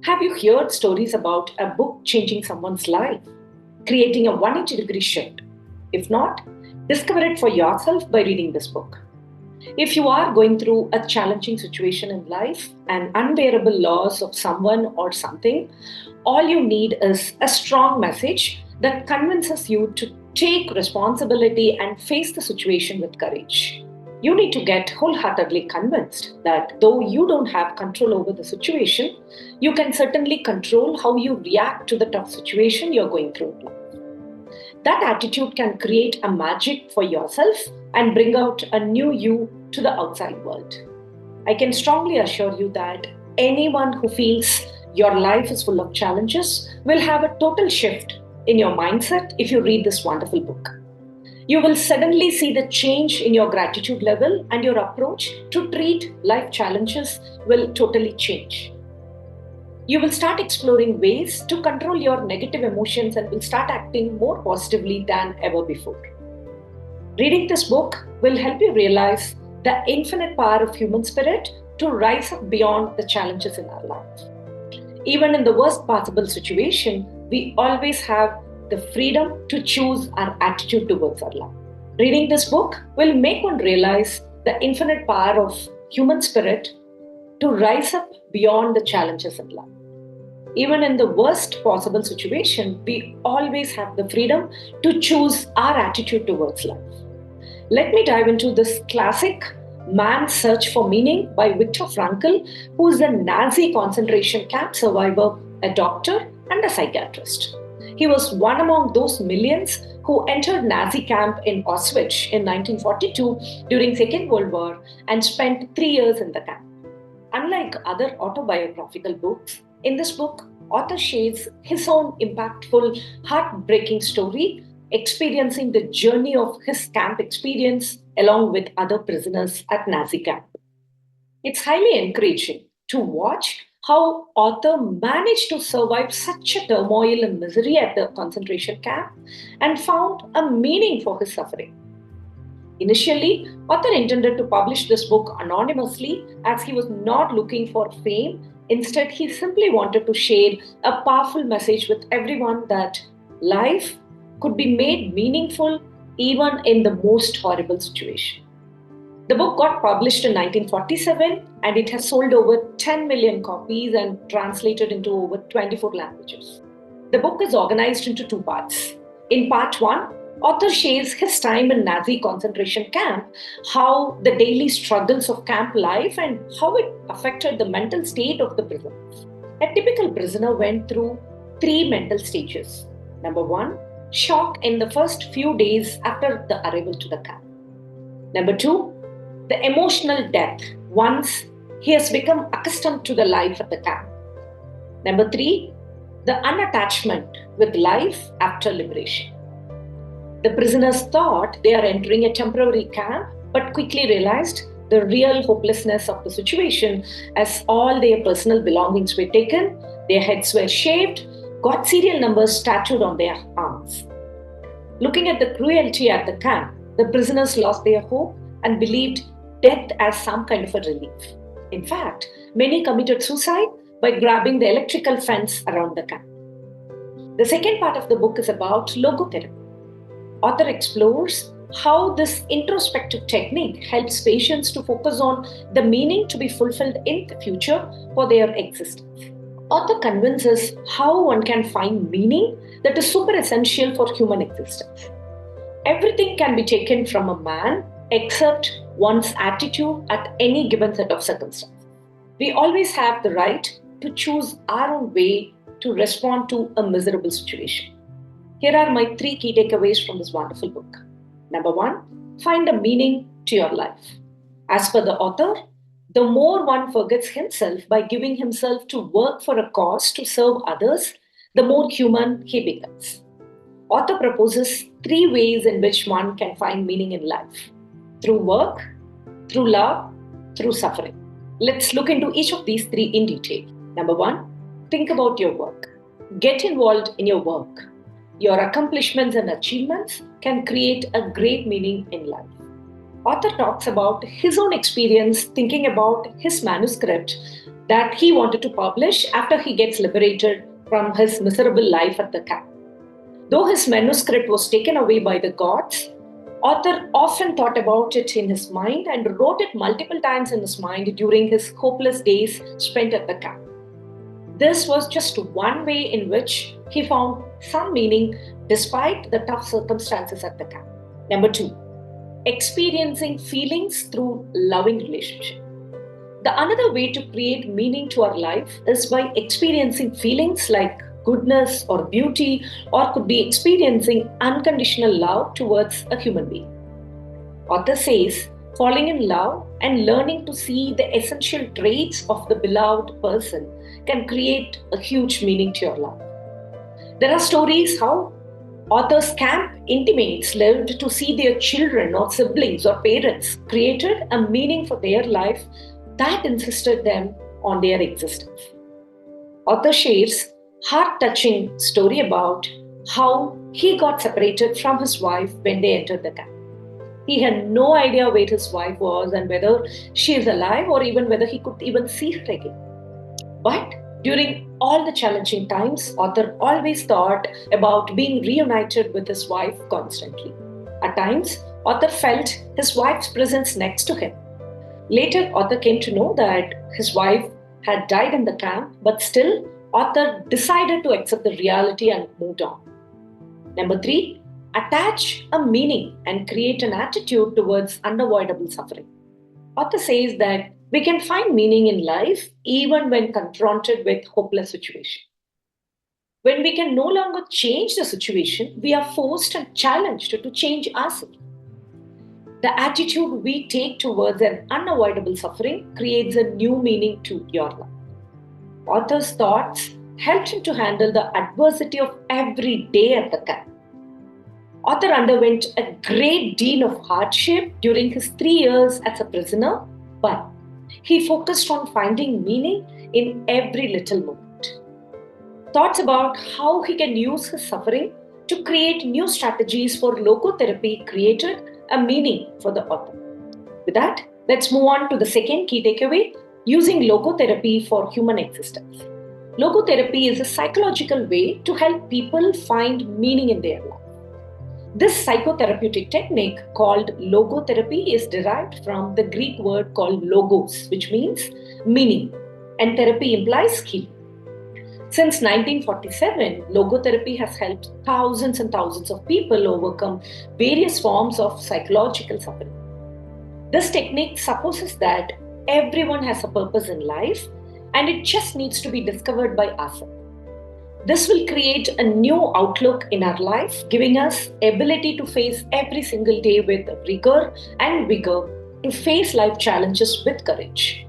Have you heard stories about a book changing someone's life, creating a 180-degree shift? If not, discover it for yourself by reading this book. If you are going through a challenging situation in life, an unbearable loss of someone or something, all you need is a strong message that convinces you to take responsibility and face the situation with courage. You need to get wholeheartedly convinced that though you don't have control over the situation, you can certainly control how you react to the tough situation you're going through. That attitude can create a magic for yourself and bring out a new you to the outside world. I can strongly assure you that anyone who feels your life is full of challenges will have a total shift in your mindset if you read this wonderful book. You will suddenly see the change in your gratitude level, and your approach to treat life challenges will totally change. You will start exploring ways to control your negative emotions and will start acting more positively than ever before. Reading this book will help you realize the infinite power of human spirit to rise up beyond the challenges in our life. Even in the worst possible situation, we always have the freedom to choose our attitude towards our life. Reading this book will make one realize the infinite power of human spirit to rise up beyond the challenges in life. Even in the worst possible situation, we always have the freedom to choose our attitude towards life. Let me dive into this classic Man's Search for Meaning by Viktor Frankl, who is a Nazi concentration camp survivor, a doctor, and a psychiatrist. He was one among those millions who entered Nazi camp in Auschwitz in 1942 during Second World War and spent 3 years in the camp. Unlike other autobiographical books, in this book, author shares his own impactful, heartbreaking story, experiencing the journey of his camp experience along with other prisoners at Nazi camp. It's highly encouraging to watch how author managed to survive such a turmoil and misery at the concentration camp and found a meaning for his suffering. Initially, author intended to publish this book anonymously as he was not looking for fame. Instead, he simply wanted to share a powerful message with everyone that life could be made meaningful even in the most horrible situation. The book got published in 1947 and it has sold over 10 million copies and translated into over 24 languages. The book is organized into two parts. In part one, author shares his time in Nazi concentration camp, how the daily struggles of camp life and how it affected the mental state of the prisoners. A typical prisoner went through 3 mental stages. Number 1, shock in the first few days after the arrival to the camp. Number 2, the emotional death once he has become accustomed to the life at the camp. Number 3, the unattachment with life after liberation. The prisoners thought they are entering a temporary camp, but quickly realized the real hopelessness of the situation as all their personal belongings were taken, their heads were shaved, got serial numbers tattooed on their arms. Looking at the cruelty at the camp, the prisoners lost their hope and believed death as some kind of a relief. In fact, many committed suicide by grabbing the electrical fence around the camp. The second part of the book is about logotherapy. Author explores how this introspective technique helps patients to focus on the meaning to be fulfilled in the future for their existence. Author convinces how one can find meaning that is super essential for human existence. Everything can be taken from a man except one's attitude at any given set of circumstances. We always have the right to choose our own way to respond to a miserable situation. Here are my 3 key takeaways from this wonderful book. Number 1, find a meaning to your life. As per the author, the more one forgets himself by giving himself to work for a cause to serve others, the more human he becomes. Author proposes 3 ways in which one can find meaning in life: through work, through love, through suffering. Let's look into each of these 3 in detail. Number 1, think about your work. Get involved in your work. Your accomplishments and achievements can create a great meaning in life. Author talks about his own experience thinking about his manuscript that he wanted to publish after he gets liberated from his miserable life at the camp. Though his manuscript was taken away by the gods, author often thought about it in his mind and wrote it multiple times in his mind during his hopeless days spent at the camp. This was just one way in which he found some meaning despite the tough circumstances at the camp. Number 2, experiencing feelings through loving relationship. The another way to create meaning to our life is by experiencing feelings like goodness or beauty, or could be experiencing unconditional love towards a human being. Author says, falling in love and learning to see the essential traits of the beloved person can create a huge meaning to your life. There are stories how authors' camp intimates lived to see their children or siblings or parents created a meaning for their life that insisted them on their existence. Author shares heart-touching story about how he got separated from his wife when they entered the camp. He had no idea where his wife was and whether she is alive or even whether he could even see her again. But during all the challenging times, author always thought about being reunited with his wife constantly. At times, author felt his wife's presence next to him. Later, author came to know that his wife had died in the camp, but still, author decided to accept the reality and moved on. Number 3, attach a meaning and create an attitude towards unavoidable suffering. Author says that we can find meaning in life even when confronted with hopeless situation. When we can no longer change the situation, we are forced and challenged to change ourselves. The attitude we take towards an unavoidable suffering creates a new meaning to your life. Author's thoughts helped him to handle the adversity of every day at the camp. Author underwent a great deal of hardship during his 3 years as a prisoner, but he focused on finding meaning in every little moment. Thoughts about how he can use his suffering to create new strategies for logotherapy created a meaning for the author. With that, let's move on to the second key takeaway, using logotherapy for human existence. Logotherapy is a psychological way to help people find meaning in their life. This psychotherapeutic technique called logotherapy is derived from the Greek word called logos, which means meaning, and therapy implies healing. Since 1947, logotherapy has helped thousands and thousands of people overcome various forms of psychological suffering. This technique supposes that everyone has a purpose in life and it just needs to be discovered by ourselves. This will create a new outlook in our life, giving us ability to face every single day with rigor and vigor, to face life challenges with courage.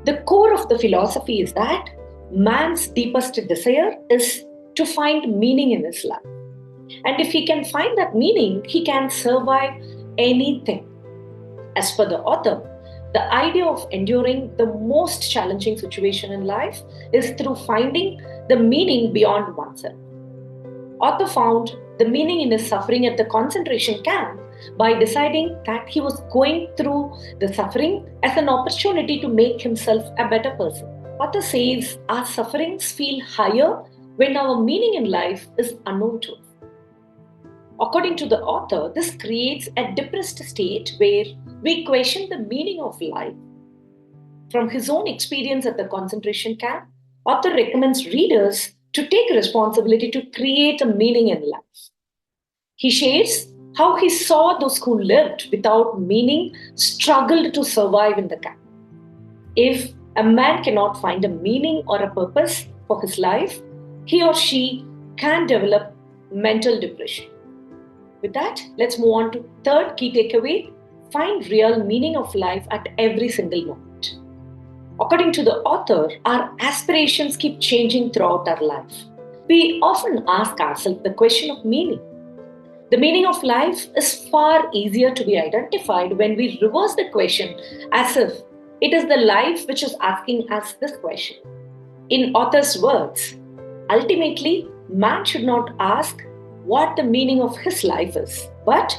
The core of the philosophy is that man's deepest desire is to find meaning in his life. And if he can find that meaning, he can survive anything. As per the author, the idea of enduring the most challenging situation in life is through finding the meaning beyond oneself. Author found the meaning in his suffering at the concentration camp by deciding that he was going through the suffering as an opportunity to make himself a better person. Author says our sufferings feel higher when our meaning in life is unknown to us. According to the author, this creates a depressed state where we question the meaning of life. From his own experience at the concentration camp, author recommends readers to take responsibility to create a meaning in life. He shares how he saw those who lived without meaning struggled to survive in the camp. If a man cannot find a meaning or a purpose for his life, he or she can develop mental depression. With that, let's move on to third key takeaway, find real meaning of life at every single moment. According to the author, our aspirations keep changing throughout our life. We often ask ourselves the question of meaning. The meaning of life is far easier to be identified when we reverse the question as if it is the life which is asking us this question. In author's words, ultimately, man should not ask what the meaning of his life is, but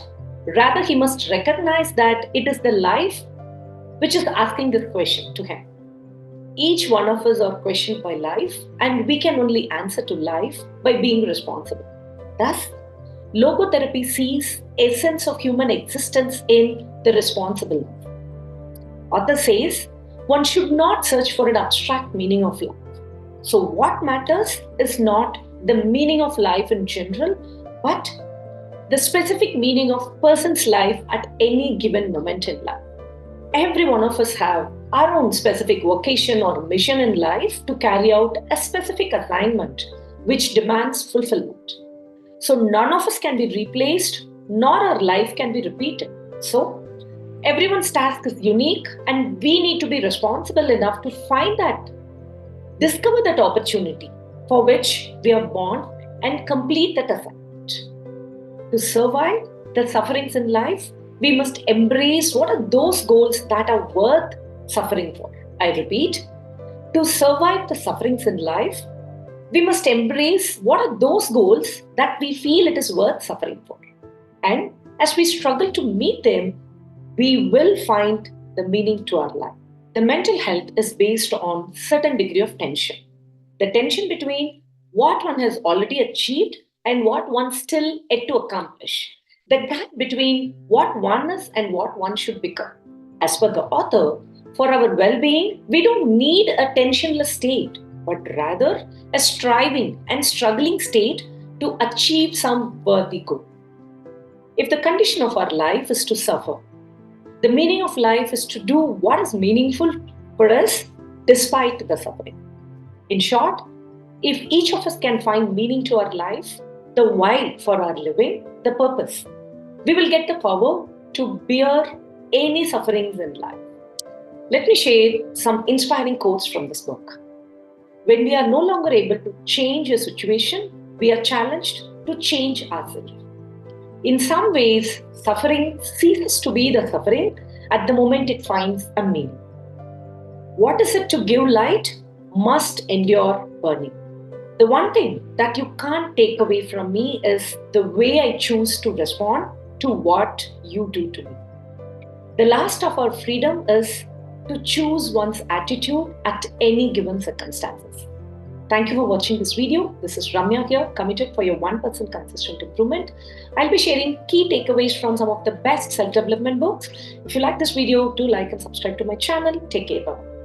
rather he must recognize that it is the life which is asking this question to him. Each one of us are questioned by life, and we can only answer to life by being responsible. Thus, logotherapy sees essence of human existence in the responsible life. Author says one should not search for an abstract meaning of life. So, what matters is not the meaning of life in general, but the specific meaning of person's life at any given moment in life. Every one of us have our own specific vocation or mission in life to carry out a specific assignment which demands fulfillment. So none of us can be replaced, nor our life can be repeated. So everyone's task is unique, and we need to be responsible enough to find that, discover that opportunity for which we are born and complete that assignment. To survive the sufferings in life, we must embrace what are those goals that are worth suffering for. I repeat, to survive the sufferings in life, we must embrace what are those goals that we feel it is worth suffering for. And as we struggle to meet them, we will find the meaning to our life. The mental health is based on certain degree of tension. The tension between what one has already achieved and what one still yet to accomplish. The gap between what one is and what one should become. As per the author, for our well-being, we don't need a tensionless state, but rather a striving and struggling state to achieve some worthy goal. If the condition of our life is to suffer, the meaning of life is to do what is meaningful for us despite the suffering. In short, if each of us can find meaning to our life, the why for our living, the purpose, we will get the power to bear any sufferings in life. Let me share some inspiring quotes from this book. When we are no longer able to change a situation, we are challenged to change ourselves. In some ways, suffering ceases to be the suffering at the moment it finds a meaning. What is it to give light must endure burning. The one thing that you can't take away from me is the way I choose to respond to what you do to me. The last of our freedom is to choose one's attitude at any given circumstances. Thank you for watching this video. This is Ramya here, committed for your 1% consistent improvement. I'll be sharing key takeaways from some of the best self-development books. If you like this video, do like and subscribe to my channel. Take care. Bye.